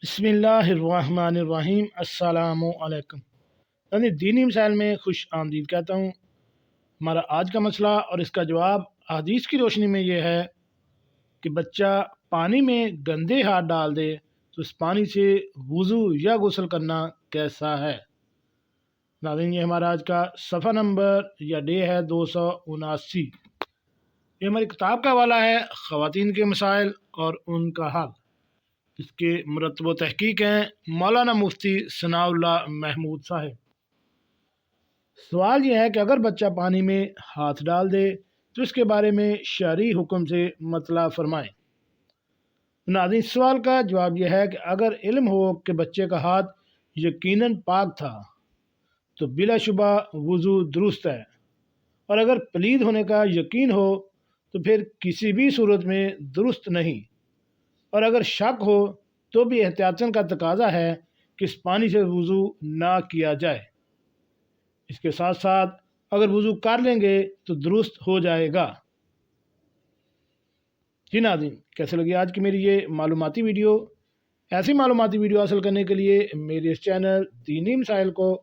बिस्मिल्लाहिर्रहमानिर्रहीम। अस्सलाम वालेकुम। यानी दीनी मिसाइल में खुश आमदीद कहता हूँ। हमारा आज का मसला और इसका जवाब हदीस की रोशनी में ये है कि बच्चा पानी में गंदे हाथ डाल दे तो उस पानी से वज़ू या गुस्ल करना कैसा है। नाज़रीन, ये हमारा आज का सफ़ा नंबर या डे है 279। ये हमारी किताब का हवाला है ख़वातीन के मसाइल और उनका हल। इसके मुरतब तहकीक हैं मौलाना मुफ्ती सनाउल्लाह महमूद साहब। सवाल यह है कि अगर बच्चा पानी में हाथ डाल दे तो इसके बारे में शरई हुक्म से मतला फरमाएं। नाज़रीन, सवाल का जवाब यह है कि अगर इल्म हो कि बच्चे का हाथ यकीनन पाक था तो बिलाशुबा वज़ू दुरुस्त है, और अगर पलीद होने का यकीन हो तो फिर किसी भी सूरत में दुरुस्त नहीं, और अगर शक हो तो भी एहतियातन का तकाजा है कि इस पानी से वज़ू ना किया जाए। इसके साथ साथ अगर वज़ू कर लेंगे तो दुरुस्त हो जाएगा। जी नाज़रीन, कैसे लगी आज की मेरी ये मालूमाती वीडियो। ऐसी मालूमाती वीडियो हासिल करने के लिए मेरे इस चैनल दीनी मसाइल को